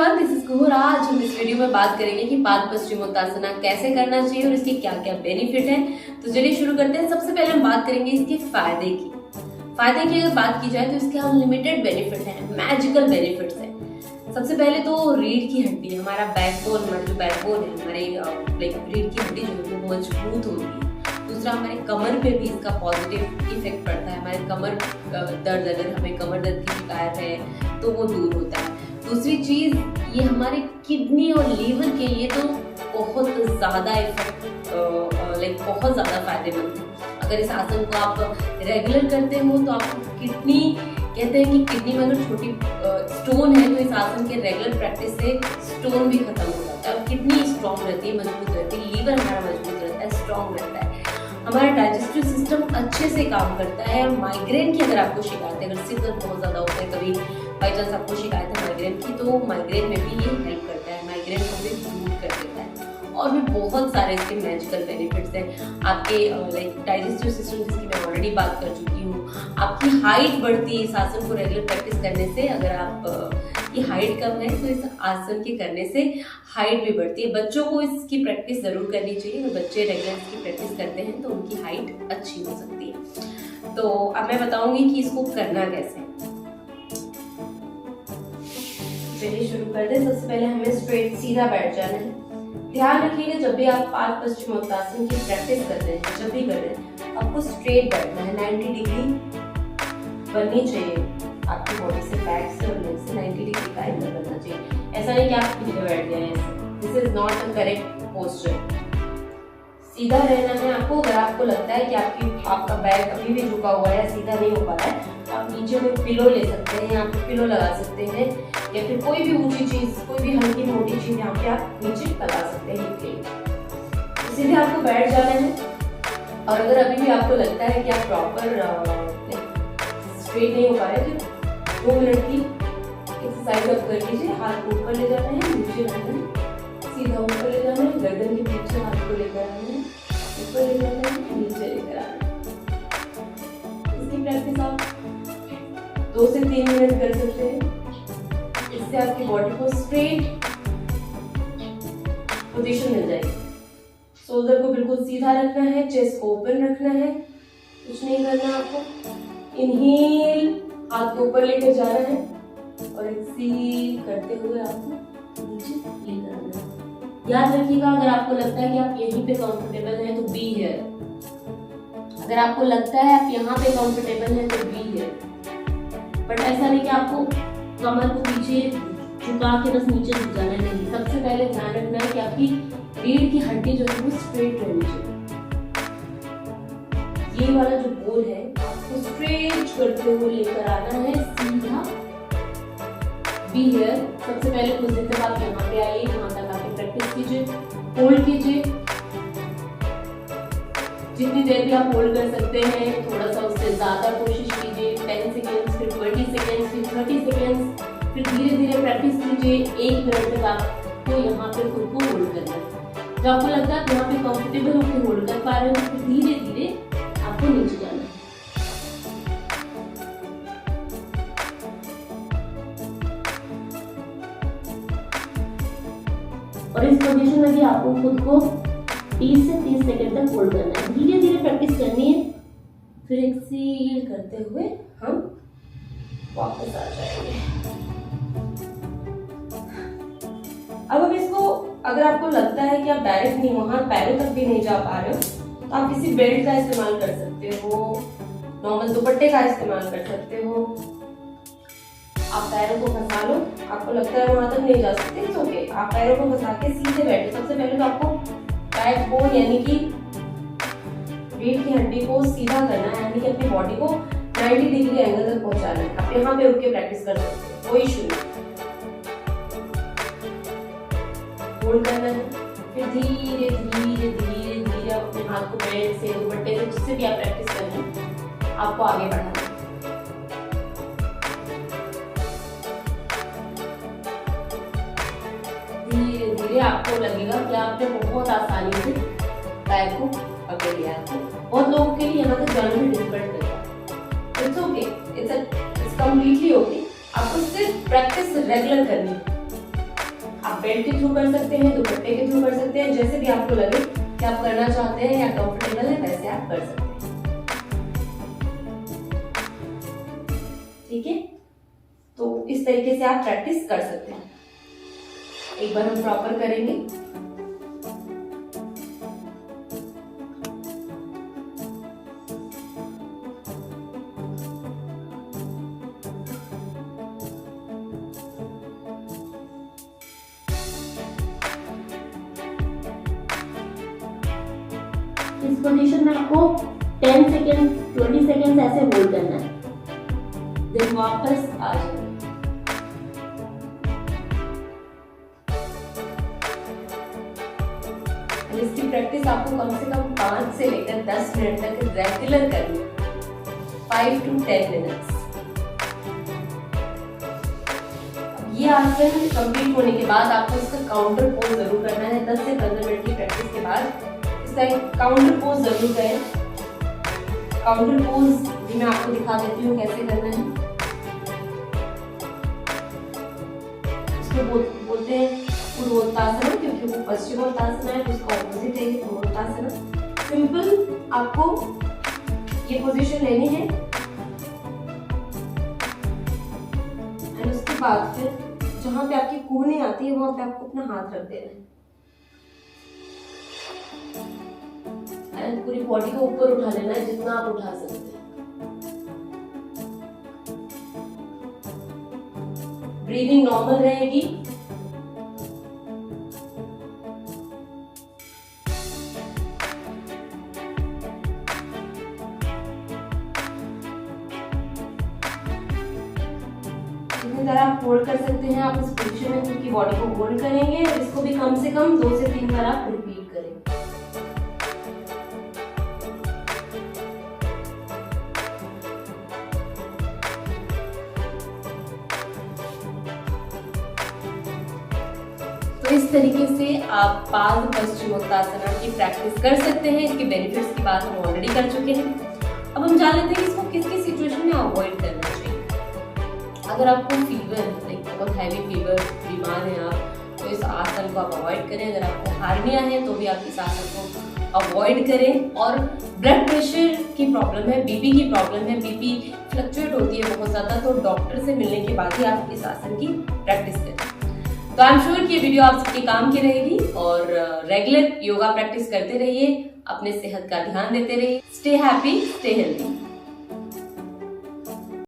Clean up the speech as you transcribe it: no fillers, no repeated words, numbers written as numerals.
Everyone, this is कुहर। आज हम इस वीडियो में बात करेंगे कि पादपश्चिमोत्ताना कैसे करना चाहिए और इसके क्या क्या बेनिफिट है। तो चलिए शुरू करते हैं। सबसे पहले हम बात करेंगे इसके फायदे की। अगर बात की जाए तो इसके अनलिमिटेड बेनिफिट हैं, मैजिकल बेनिफिट्स हैं। सबसे पहले तो रीढ़ की हड्डी, हमारा बैकबोन, हमारा जो बैकबोन है, हमारे रीढ़ की हड्डी जो है वो मजबूत होती है। दूसरा, हमारे कमर पे भी इसका पॉजिटिव इफेक्ट पड़ता है। हमारे कमर दर्द, अगर हमें कमर दर्द की शिकायत है तो वो दूर होता है। दूसरी चीज, ये हमारे किडनी और लीवर के लिए तो बहुत ज्यादा बहुत ज्यादा फायदेमंद है। अगर इस आसन को आप रेगुलर करते हो तो आपको किडनी, कहते हैं कि किडनी में अगर छोटी स्टोन है तो इस आसन के रेगुलर प्रैक्टिस से स्टोन भी खत्म हो जाता है और किडनी स्ट्रांग रहती है, मजबूत रहती है। लीवर हमारा मजबूत रहता है, स्ट्रांग रहता है। हमारा डाइजेस्टिव सिस्टम अच्छे से काम करता है। और माइग्रेन की अगर आपको शिकायत है, अगर सिर दर्द बहुत ज्यादा होता है, कभी बाई चांस आपको शिकायत है माइग्रेन की, तो माइग्रेन में भी ये हेल्प करता है, माइग्रेन को भी दूर कर देता है। और भी बहुत सारे इसके मैजिकल बेनिफिट्स हैं। आपके डाइजेस्टिव सिस्टम, जिसकी मैं ऑलरेडी बात कर चुकी हूँ। आपकी हाइट बढ़ती है इस आसन को रेगुलर प्रैक्टिस करने से। अगर आप ये हाइट कम है तो इस आसन के करने से हाइट भी बढ़ती है। बच्चों को इसकी प्रैक्टिस जरूर करनी चाहिए। अगर बच्चे रेगुलर इसकी प्रैक्टिस करते हैं तो उनकी हाइट अच्छी हो सकती है। तो अब मैं बताऊंगी कि इसको करना कैसे। चलिए शुरू कर दें। सबसे पहले हमें स्ट्रेट सीधा बैठ जाना है। ध्यान रखिएगा, जब भी आप पादपश्चिमोत्तासन की प्रैक्टिस कर रहे हैं, जब भी कर रहे हैं, आपको स्ट्रेट बैठना है। 90 डिग्री बननी चाहिए आपकी बॉडी से, बैक से और लेग से 90 डिग्री का एंगल बनना चाहिए। ऐसा नहीं कि आप सीधे बैठ गए हैं, this is not a correct posture. सीधा रहना है आपको। अगर आपको लगता है कि आपका बैक अभी भी झुका हुआ है, सीधा नहीं हो पा रहा है, आप नीचे में पिलो ले सकते हैं, आप पिलो लगा सकते हैं, या फिर कोई भी ऊंची चीज, कोई भी हल्की मोटी चीज यहाँ पे आप नीचे लगा सकते हैं के लिए। सीधे आपको बैठ जाना है। और अगर अभी भी आपको लगता है कि आप प्रॉपर स्ट्रेट नहीं हो पा रहे तो 2 मिनट की एक्सरसाइज आप कर लीजिए। हाथ को ऊपर ले जाना है, नीचे लाना है, सीधा ऊपर ले जाना है, गर्दन के पीछे हाथ को लेकर आना है, ऊपर ले जाना है, नीचे लेकर आना है। इसकी प्रैक्टिस आप 2 से 3 मिनट कर सकते हैं। इससे आपकी बॉडी को स्ट्रेट पोजीशन मिल जाएगी। शोल्डर को बिल्कुल सीधा रखना है, चेस्ट को ओपन रखना है, कुछ नहीं करना आपको। इनहेल, हाथ को ऊपर लेकर जाना है और एक्सहेल करते हुए आपको नीचे लेकर आना है। याद रखिएगा, अगर आपको लगता है कि आप यहीं पे कंफर्टेबल हैं तो बी हियर। अगर आपको लगता है आप यहाँ पे कंफर्टेबल हैं तो बी हियर। बट ऐसा नहीं कि आपको कमर को पीछे झुका के बस नीचे झुक जाना नहीं। सबसे पहले ध्यान रखना है कि आपकी रीढ़ की हड्डी जो है वो स्ट्रेट रहनी चाहिए। ये वाला जो बोल है आपको स्ट्रेट करते हुए लेकर आना है, सीधा बी हियर। सबसे पहले कुछ देर तक आप यहाँ पे आइए, यहाँ तक आके प्रैक्टिस कीजिए, होल्ड कीजिए। जितनी देर भी आप होल्ड कर सकते हैं, थोड़ा सा उससे ज्यादा कोशिश कीजिए। 10 सेकेंड्स, फिर 20 सेकेंड्स, फिर 30 सेकेंड्स, फिर धीरे धीरे प्रैक्टिस कीजिए। 1 मिनट तक आपको यहाँ पे खुद को होल्ड करना है। जब आपको लगता है यहाँ पे कंफर्टेबल होकर होल्ड कर पा रहे हैं, फिर धीरे धीरे आपको नीचे जाना है। और इस पोजीशन में भी आपको खुद को 20 से 30 सेकंड तक होल्ड करना है। धीरे धीरे प्रैक्टिस करनी है। फिर एक्सहेल करते हुए हम वापस आ जाएंगे। अब हम इसको, अगर आपको लगता है कि आप डायरेक्ट नहीं, वहां पैरों तक भी नहीं जा पा रहे हो, तो आप किसी बेल्ट का इस्तेमाल कर सकते हो, नॉर्मल दुपट्टे का इस्तेमाल कर सकते हो। आप पैरों को फंसा लो। आपको लगता है वहां तक नहीं जा सकते, तो ओके, आप पैरों को फंसा के सीधे बैठो। सबसे पहले तो आपको बैकबोन यानी कि रीढ़ की हड्डी को सीधा करना है, यानी कि अपनी बॉडी को 90 डिग्री एंगल तक पहुंचाना है। आप यहाँ पे रुक के प्रैक्टिस कर सकते हो, कोई इशू नहीं। होल्ड करना है, फिर धीरे धीरे धीरे धीरे अपने हाथ को बेल्ट से, दुपट्टे से, जिससे भी आप प्रैक्टिस कर रहे हैं, आपको आगे बढ़ाना है। धीरे धीरे आपको लगेगा कि आपने बहुत आसानी से बैक को पकड़ लिया है। बहुत लोगों के लिए यहाँ तक जाना भी डिफिकल्ट रहता है। It's okay, it's completely okay. आपको सिर्फ प्रैक्टिस रेगुलर करनी है। आप बेल्ट के थ्रू कर सकते हैं, दुपट्टे के थ्रू कर सकते हैं, जैसे भी आपको लगे कि आप करना चाहते हैं या कंफर्टेबल है वैसे आप कर सकते हैं। ठीक है, तो इस तरीके से आप प्रैक्टिस कर सकते हैं। एक बार हम प्रॉपर करेंगे। इस पोजीशन में आपको 10 सेकेंड 20 सेकेंड ऐसे होल्ड करना है, देन वापस आ जाए। इसकी प्रैक्टिस आपको कम से कम 5 से लेकर 10 मिनट तक रेगुलर करनी है, 5 to 10 मिनट्स। ये आसन कंप्लीट होने के बाद आपको इसका काउंटर पोज जरूर करना है। 10 से 15 मिनट की प्रैक्टिस के बाद इसका एक काउंटर पोज जरूर करें। काउंटर पोज भी मैं आपको दिखा देती हूँ कैसे करना है। इसको बोलते हैं पूर्वोत्तासन, क्योंकि वो पश्चिमोत्तासन है, उसका ऑपोजिट है पूर्वोत्तासन। सिंपल आपको ये पोजीशन लेनी है और उसके बाद फिर जहां पे आपकी कूहनी आती है वहां पे आपको अपना हाथ रख देना है। पूरी बॉडी को ऊपर उठा लेना है जितना आप उठा सकते हैं। ब्रीदिंग नॉर्मल रहेगी। जितनी तरह आप होल्ड कर सकते हैं आप इस पोजीशन में खुद की बॉडी को होल्ड करेंगे और इसको भी कम से कम 2 से 3 बार आप रिपीट करेंगे। तो इस तरीके से आप पाद पश्चिमोत्तासन की प्रैक्टिस कर सकते हैं। इसके बेनिफिट्स की बात हम ऑलरेडी कर चुके हैं। अब हम जान लेते हैं कि इसको किस किस सिचुएशन में अवॉइड करना चाहिए। अगर आपको फीवर, बहुत हैवी फीवर, बीमार हैं आप, तो इस आसन को आप अवॉइड करें। अगर आपको हार्निया है तो भी आप इस आसन को अवॉइड करें। और ब्लड प्रेशर की प्रॉब्लम है, बीपी की प्रॉब्लम है, बीपी फ्लक्चुएट होती है बहुत ज्यादा, तो डॉक्टर से मिलने के बाद ही आप इस आसन की प्रैक्टिस करें। तो आई एम श्योर कि ये वीडियो आप सबके काम की रहेगी और रेगुलर योगा प्रैक्टिस करते रहिए, अपने सेहत का ध्यान देते रहिए। Stay happy, stay healthy.